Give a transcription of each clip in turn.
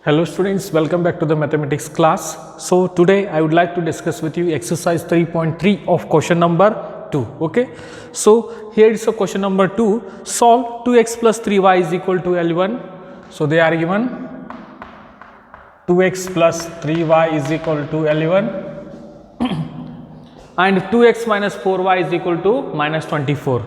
Hello students, welcome back to the mathematics class. So today I would like to discuss with you exercise 3.3 of question number 2. Okay. So here is a question number 2. Solve 2x plus 3y is equal to L1. So they are given 2x plus 3y is equal to L1 and 2x minus 4y is equal to minus 24,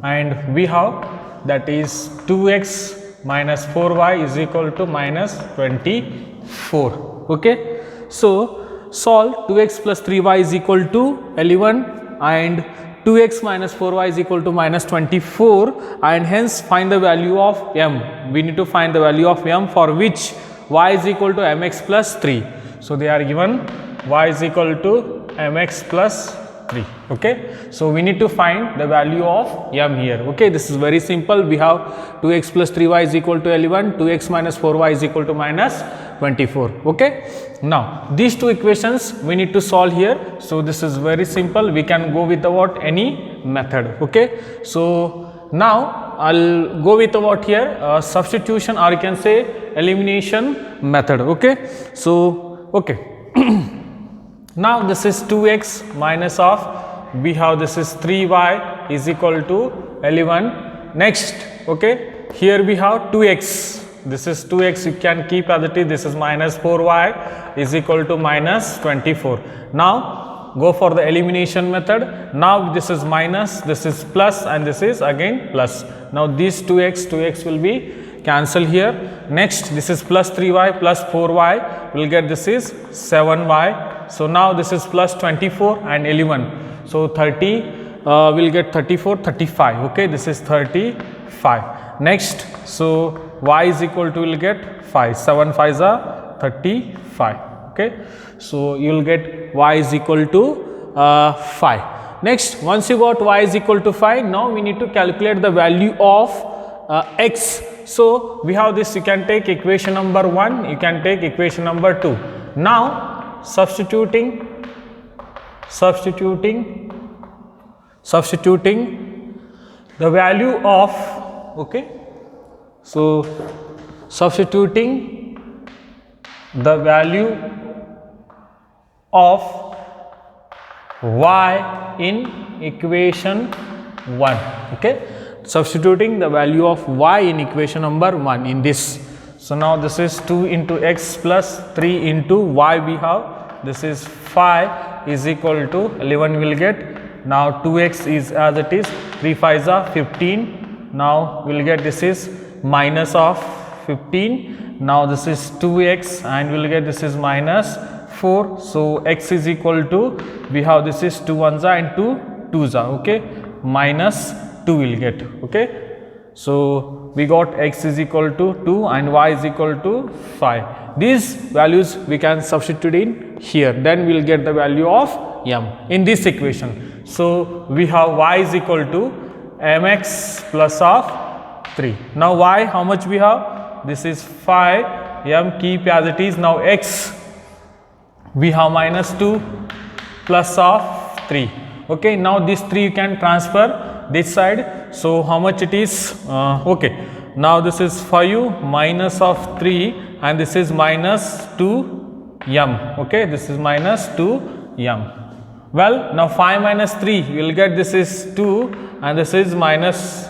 and we have that is 2x minus 4y is equal to minus 24. Okay. So solve 2x plus 3y is equal to L1 and 2x minus 4y is equal to minus 24, and hence find the value of m. We need to find the value of m for which y is equal to mx plus 3. So they are given y is equal to mx plus 3. Okay. So we need to find the value of m here. Okay. This is very simple. We have 2x plus 3y is equal to L1, 2x minus 4y is equal to minus 24. Okay. Now these two equations we need to solve here. So this is very simple. We can go with what any method. Okay. So now I'll go with what here substitution, or you can say elimination method. Okay. So okay. Now this is 2x minus of, we have this is 3y is equal to L1. Next, okay, here we have 2x. This is 2x, you can keep as it is. This is minus 4y is equal to minus 24. Now go for the elimination method. Now this is minus, this is plus, and this is again plus. Now these 2x will be cancelled here. Next, this is plus 3y plus 4y, will get this is 7y. So now this is plus 24 and 11. So 30 will get 34, 35. Okay, this is 35. Next, so y is equal to will get 5. 7 5s are 35. Okay, so you will get y is equal to 5. Next, once you got y is equal to 5, now we need to calculate the value of x. So we have this, you can take equation number 1, you can take equation number 2. Now substituting the value of, okay, so substituting the value of y in equation 1. Okay, substituting the value of y in equation number 1 in this. So now this is 2 into x plus 3 into y we have. This is 5 is equal to 11 will get. Now 2x is as it is, 3 5s are 15. Now we will get this is minus of 15. Now this is 2x and we will get this is minus 4. So x is equal to, we have this is 2 1s are and 2 2s are. Okay, minus 2 will get. Okay. So we got x is equal to 2 and y is equal to 5. These values we can substitute in here. Then we will get the value of m in this equation. So we have y is equal to mx plus of 3. Now y, how much we have? This is 5. M keep as it is. Now x, we have minus 2 plus of 3. Okay. Now this 3 you can transfer this side. So how much it is? Okay. Now this is 5 minus of 3 and this is minus 2m. Okay, this is minus 2m. Well, now 5 minus 3 you will get this is 2 and this is minus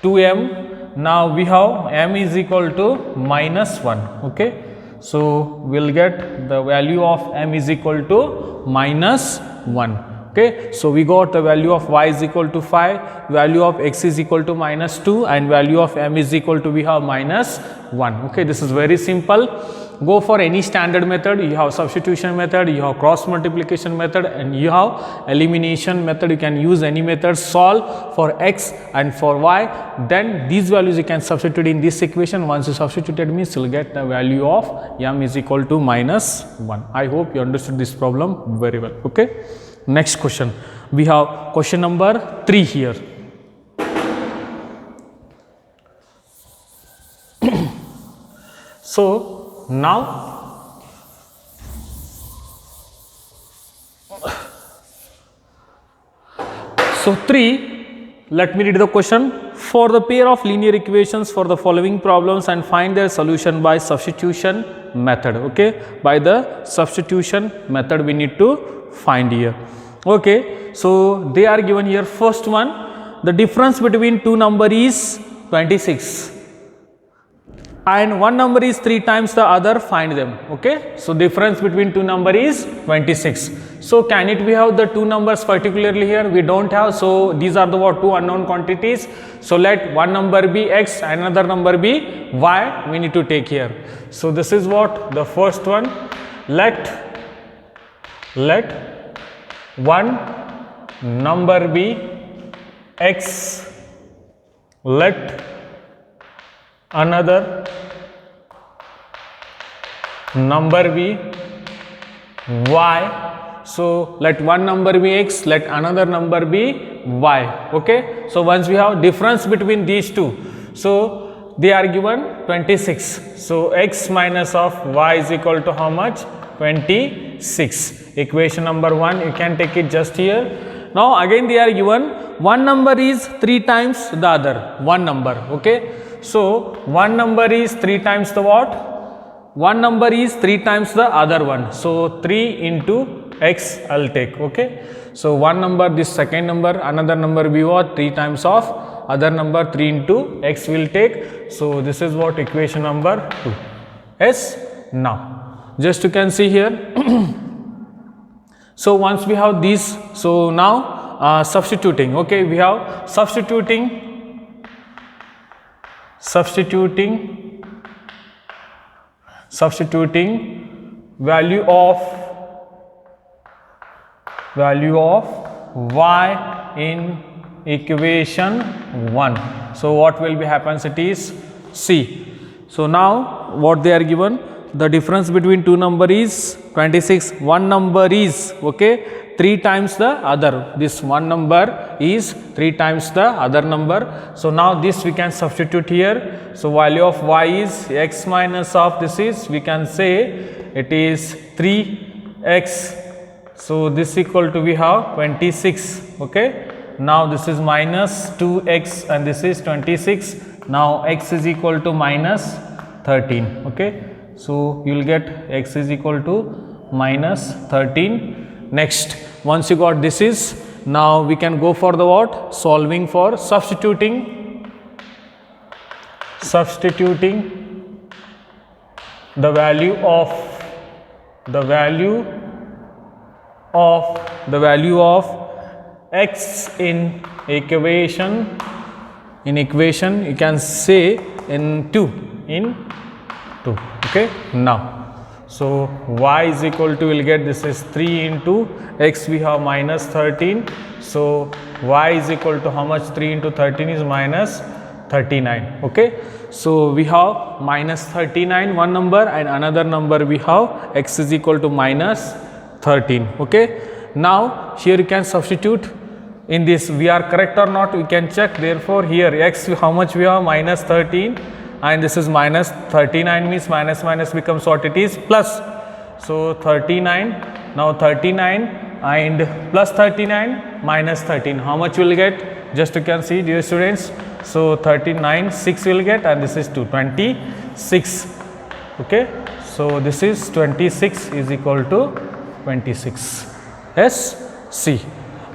2m. Now we have m is equal to minus 1. Okay, so we will get the value of m is equal to minus 1. Okay, so we got the value of y is equal to 5, value of x is equal to minus 2, and value of m is equal to, we have minus 1. Okay, this is very simple. Go for any standard method. You have substitution method, you have cross multiplication method, and you have elimination method. You can use any method, solve for x and for y. Then these values you can substitute in this equation. Once you substituted means you will get the value of m is equal to minus 1. I hope you understood this problem very well. Okay. Next question, we have question number 3 here. So now So 3, let me read the question. for the pair of linear equations for the following problems and find their solution by substitution method. Okay, by the substitution method we need to find here. Okay, so they are given here. First one, the difference between two number is 26 and one number is 3 times the other, find them. Okay, so difference between two number is 26. So can it we have the two numbers particularly here? We don't have. So these are the what, two unknown quantities. So let one number be x and another number be y, we need to take here. So this is what the first one. Let one number be x, let another number be y. So let one number be x, let another number be y. Okay, so once we have difference between these two, so they are given 26. So x minus of y is equal to how much? 26. Equation number 1, you can take it just here. Now again they are given one number is 3 times the other, one number. Okay, so one number is 3 times the what? One number is 3 times the other one. So 3 into x I'll take. Okay, so one number, this second number, another number be what? 3 times of other number, 3 into x will take. So this is what equation number 2. Yes, now just you can see here. So once we have these, so now substituting. Okay, we have substituting value of y in equation 1. So what will be happens? It is C. So now what they are given, the difference between two number is 26. One number is, okay, 3 times the other. This one number is 3 times the other number. So now this we can substitute here. So value of y is x minus of this is, we can say it is 3x. So this equal to we have 26. Okay, now this is minus 2x and this is 26. Now x is equal to minus 13. Okay, so you will get x is equal to minus 13. Next, once you got this is, now we can go for the what? Solving for substituting the value of x in equation you can say in 2. Okay, now so y is equal to, will get this is 3 into x, we have minus 13. So y is equal to how much? 3 into 13 is minus 39. Okay, so we have minus 39 one number and another number we have x is equal to minus 13. Okay, now here you can substitute in this, we are correct or not we can check. Therefore here x how much we have? Minus 13 and this is minus 39 means minus minus becomes what it is? Plus. So 39, now 39 and plus 39 minus 13, how much will get? Just you can see dear students. So 39, 6 will get and this is 2, 26. Okay, so this is 26 is equal to 26. Yes, C.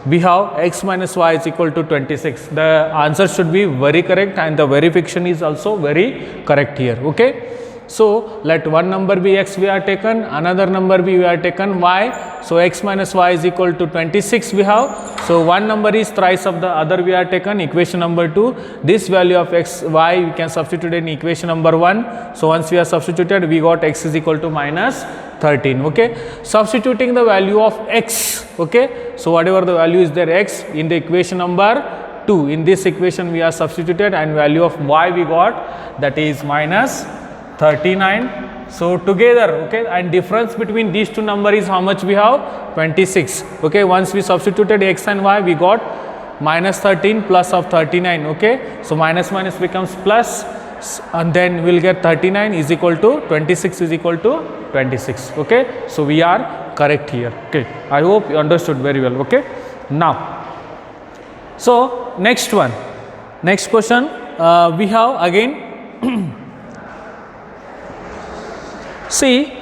We have x minus y is equal to 26. The answer should be very correct and the verification is also very correct here. Okay, so let one number be x we are taken, another number be we are taken y. So x minus y is equal to 26 we have. So one number is thrice of the other we are taken, equation number 2. This value of x y we can substitute in equation number 1. So once we are substituted, we got x is equal to minus 13. Okay, substituting the value of x. Okay, so whatever the value is there x in the equation number 2, in this equation we are substituted and value of y we got, that is minus 39. So together, okay, and difference between these two number is how much we have? 26. Okay, once we substituted x and y, we got minus 13 plus of 39. Okay, so minus minus becomes plus and then we'll get 39 is equal to 26 is equal to 26. Okay, so we are correct here. Okay, I hope you understood very well. Okay, now so next one, Next question, we have again see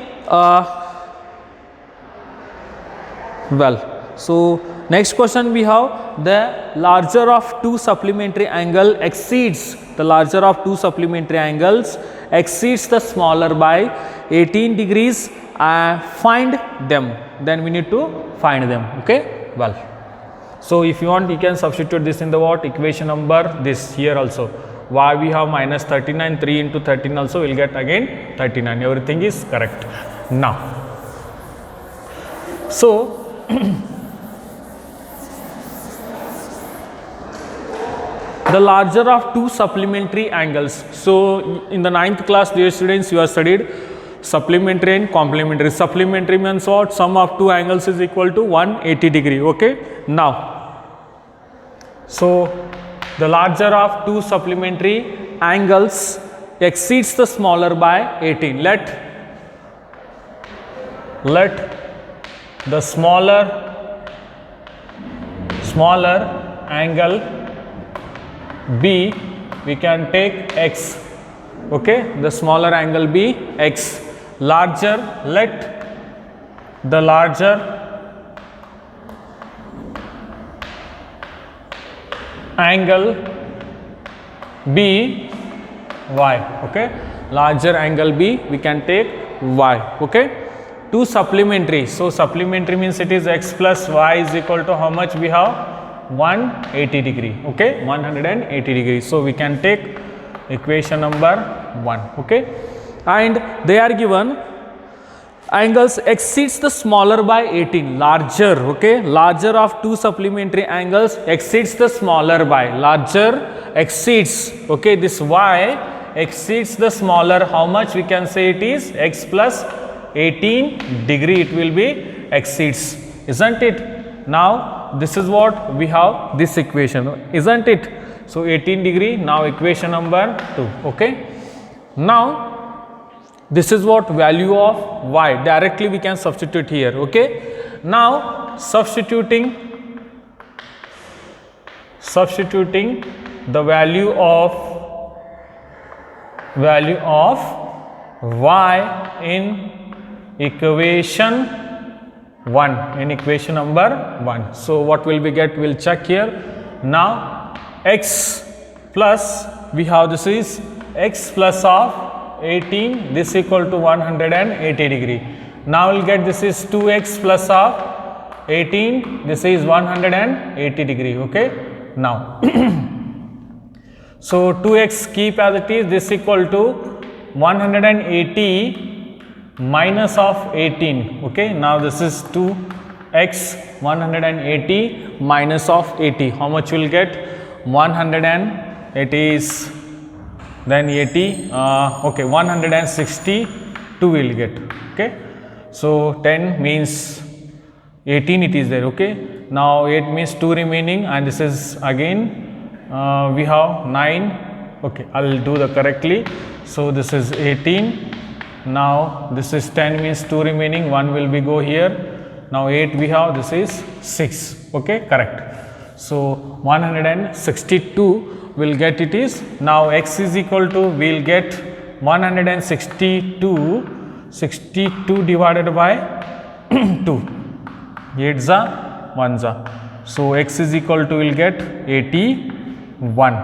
so next question we have the larger of two supplementary angle exceeds the larger of two supplementary angles exceeds the smaller by 18 degrees. Find them. Then we need to find them. Okay. Well, so if you want, you can substitute this in the what equation number this here also. Y we have minus 39, 3 into 13 also will get again 39. Everything is correct. Now, so the larger of two supplementary angles. So in the 9th class, dear students, you have studied supplementary and complementary. Supplementary means what? Sum of two angles is equal to 180 degree. Okay. Now, so the larger of two supplementary angles exceeds the smaller by 18. Let the smaller angle be, we can take x. Okay, the smaller angle be x. Larger, let the larger angle be y. Okay, larger angle be, we can take y. Okay, two supplementary. So supplementary means it is x plus y is equal to how much we have? 180 degree. Okay, 180 degree. So we can take equation number 1. Okay, and they are given angles exceeds the smaller by 18. Larger. Okay, larger of two supplementary angles exceeds the smaller by, larger exceeds. Okay, this y exceeds the smaller, how much we can say it is? X plus 18 degree it will be exceeds, isn't it? Now this is what we have, this equation, isn't it? So 18 degree, now equation number 2. Okay, now this is what value of y, directly we can substitute here. Okay, now substituting the value of y in equation 1, in equation number 1. So what will we get? We'll check here. Now x plus, we have this is x plus of 18, this equal to 180 degree. Now we'll get this is 2x plus of 18, this is 180 degree. Okay, now so 2x keep as it is, this equal to 180 minus of 18. Okay, now this is 2x 180 minus of 80, how much will get? 100 and it is then 80, okay, 162 will get. Okay, so 10 means 18 it is there. Okay, now 8 means 2 remaining, and this is again we have 9. Okay, I will do the correctly. So this is 18. Now this is 10 means 2 remaining, 1 will be go here. Now 8 we have, this is 6. Okay, correct. So 162 will get it is. Now x is equal to, we will get 162 divided by 2. 8 za 1 za. So x is equal to, will get 81.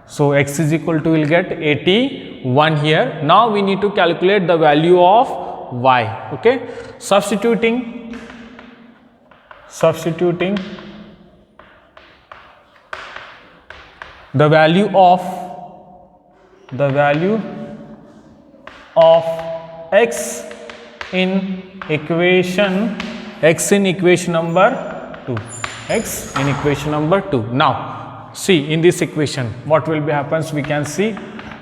So x is equal to, will get 81 here. Now we need to calculate the value of y. Okay, substituting the value of x in equation number 2. X in equation number 2. Now see, in this equation what will be happens, we can see.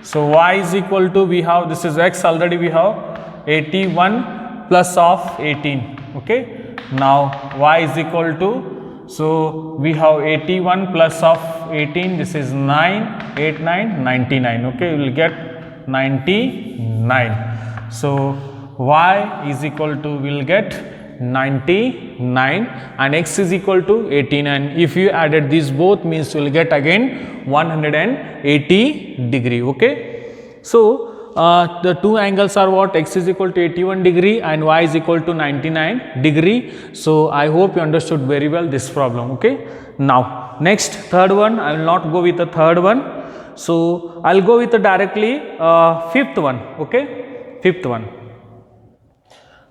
So y is equal to, we have this is x, already we have 81 plus of 18. Okay, now y is equal to, so we have 81 plus of 18, this is 9, 8, 9, 99. Okay, we will get 99. So y is equal to, we will get 99 and x is equal to 18, and if you added these both means you will get again 180 degree. Okay, so the two angles are what? X is equal to 81 degree and y is equal to 99 degree. So I hope you understood very well this problem. Okay, now next third one, I will not go with the third one. So I will go with the directly fifth one. Okay, fifth one.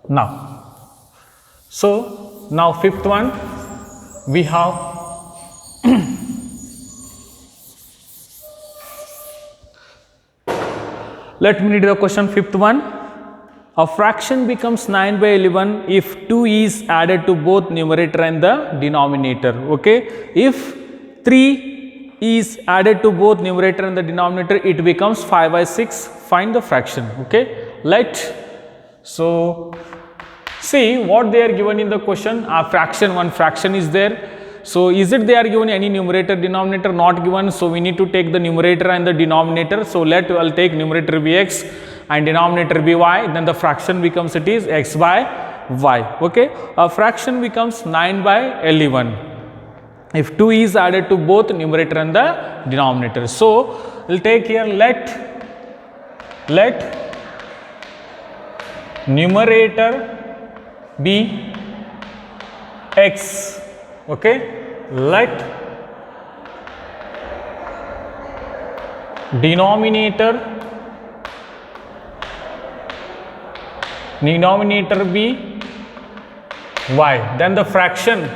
Now, so now fifth one we have let me read the question. Fifth one, a fraction becomes 9 by 11 if 2 is added to both numerator and the denominator. Okay, if 3 is added to both numerator and the denominator, it becomes 5 by 6. Find the fraction. Okay, so see what they are given in the question. A fraction, one fraction is there. So is it they are given any numerator, denominator? Not given. So we need to take the numerator and the denominator. So I'll take numerator be x and denominator be y. Then the fraction becomes it is x by y. Okay, a fraction becomes 9 by 11 if 2 is added to both numerator and the denominator. So we'll take here let numerator be x. Okay, let denominator be y. Then the fraction,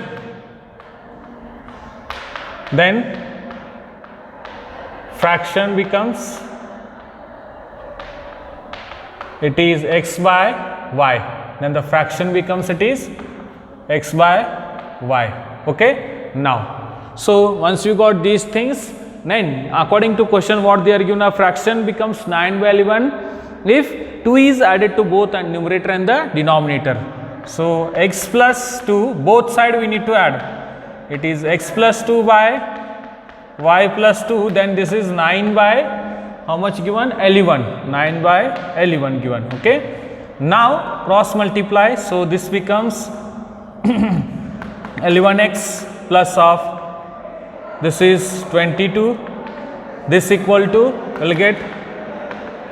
becomes it is x by y. Then the fraction becomes it is x by y. Okay, now so once you got these things, then according to question what they are given, a fraction becomes 9 by 11 if 2 is added to both and numerator and the denominator. So x plus 2, both side we need to add, it is x plus 2 by y plus 2, then this is 9 by how much given? 11, 9 by 11 given. Okay, now cross multiply, so this becomes 11x plus of this is 22, this equal to will get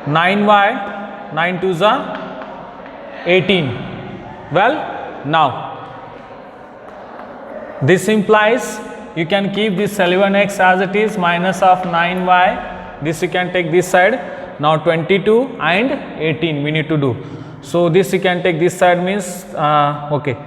9y, 9 2s are 18. Well, now this implies you can keep this 11x as it is minus of 9y, this you can take this side. Now 22 and 18 we need to do. So this you can take this side means okay.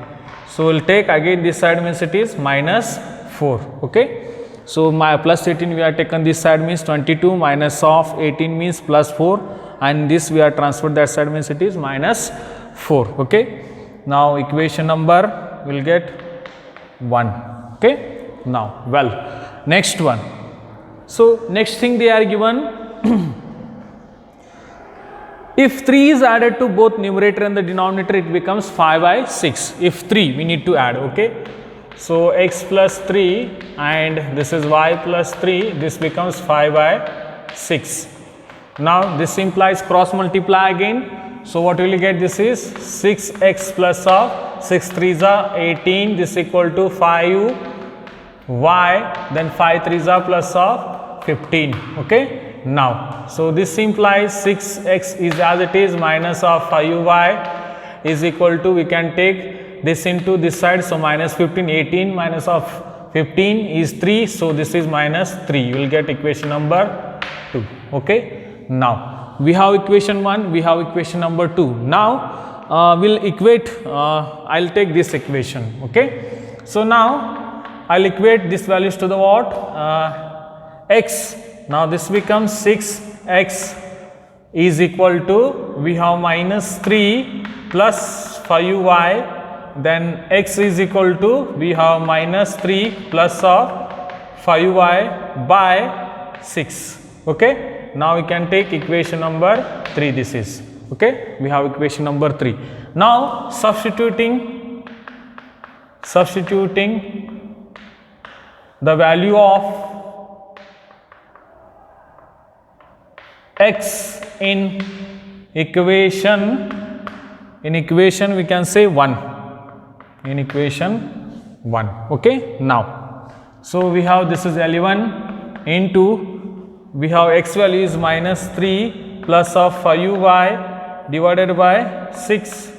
So we'll take again this side means it is minus 4. Okay. So my plus 18 we are taken this side means 22 minus of 18 means plus 4, and this we are transferred that side means it is minus 4. Okay. Now equation number will get 1. Okay. Now well, next one. So next thing they are given if 3 is added to both numerator and the denominator, it becomes 5 by 6. If 3 we need to add. Okay. So x plus 3 and this is y plus 3, this becomes 5 by 6. Now this implies cross multiply again. So what will you get? This is 6x plus of 6 3s are 18, this equal to 5y, then 5 3s are plus of 15. Okay. Now, so this implies 6x is as it is minus of 5y is equal to, we can take this into this side. So minus 15, 18 minus of 15 is 3. So this is minus 3. You will get equation number 2. Okay. Now we have equation 1, we have equation number 2. Now we'll equate, I'll take this equation. Okay. So now I'll equate these values to the what? X. Now this becomes 6x is equal to, we have minus 3 plus 5y, then x is equal to, we have minus 3 plus of 5y by 6. Okay. Now we can take equation number 3, this is. Okay. We have equation number 3. Now substituting the value of x in equation we can say 1. in equation 1. Okay, now so we have this is L1 into, we have x value is minus 3 plus of 5y divided by 6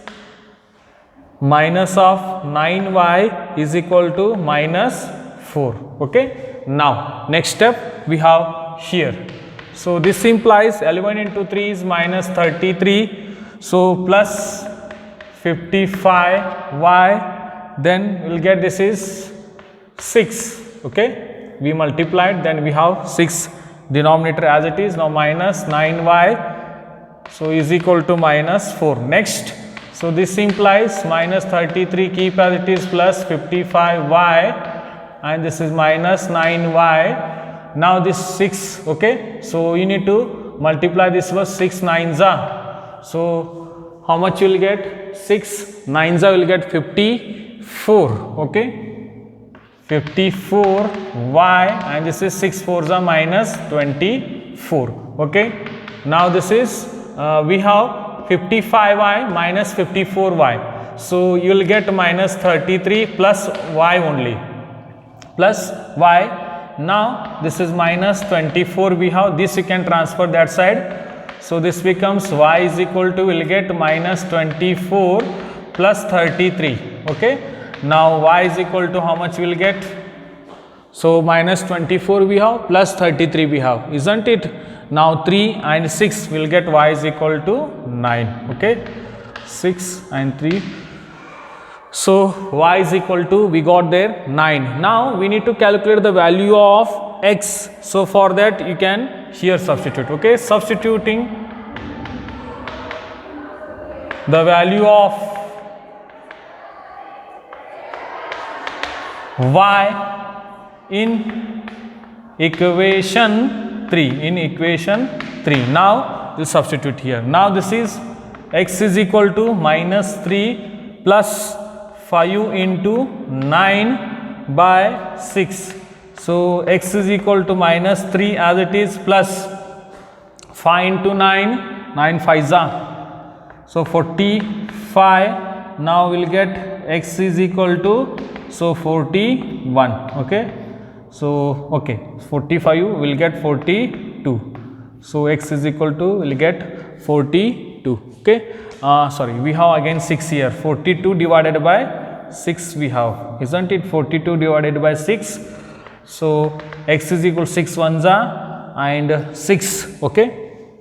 minus of 9y is equal to minus 4. Okay, now next step we have here. So this implies L1 into 3 is minus 33. So plus 55y, then we will get this is 6. Okay, we multiplied, then we have 6 denominator as it is. Now minus 9y, so is equal to minus 4. Next, so this implies minus 33 keep as it is plus 55y, and this is minus 9y. Now this 6. Okay, so you need to multiply this was 6 9s are. So how much you will get? 6 9s are will get 54. Okay, 54y, and this is 6 4s are minus 24. Okay, now this is we have 55y minus 54y, so you will get minus 33 plus y only, plus y. Now this is minus 24, we have this, you can transfer that side, so this becomes y is equal to, will get minus 24 plus 33. Okay, now y is equal to how much we will get? So minus 24 we have plus 33 we have, isn't it? Now 3 and 6 will get y is equal to 9. Okay, 6 and 3. So y is equal to, we got there 9. Now we need to calculate the value of x. So for that you can here substitute. Okay, substituting the value of y in equation 3. In equation 3. Now we'll substitute here. Now this is x is equal to minus 3 plus 5 into 9 by 6. So x is equal to minus 3 as it is, plus 5 into 9, 9 5s are. So 45. Now we'll get x is equal to, so 41. Okay, so okay, 45 will get 42. So x is equal to, will get 42. Okay, sorry, we have again 6 here. 42 divided by 6 we have, isn't it? 42 divided by 6. So x is equal to 6 1s are and 6. Okay,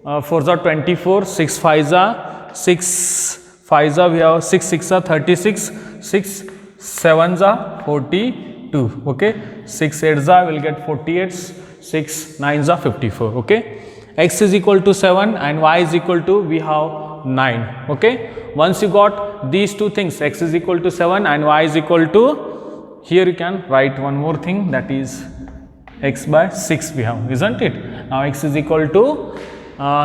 4s are 24, 6 5s are 6 5s are, we have 6 6 are 36, 6 7s are 42. Okay, 6 8s are will get 48, 6 9s are 54. Okay, x is equal to 7 and y is equal to, we have 9. Okay, once you got these two things, x is equal to 7 and y is equal to, here you can write one more thing, that is x by 6 we have, isn't it? Now x is equal to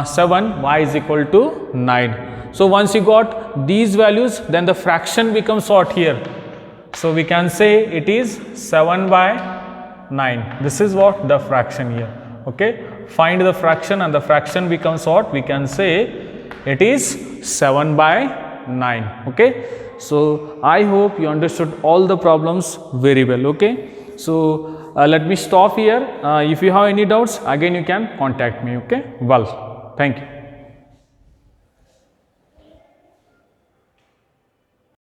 7, y is equal to 9. So once you got these values, then the fraction becomes what here? So we can say it is 7 by 9. This is what the fraction here. Okay, find the fraction and the fraction becomes what? We can say it is 7 by 9. Okay, so I hope you understood all the problems very well. Okay, so let me stop here. If you have any doubts, again you can contact me. Okay, well, thank you.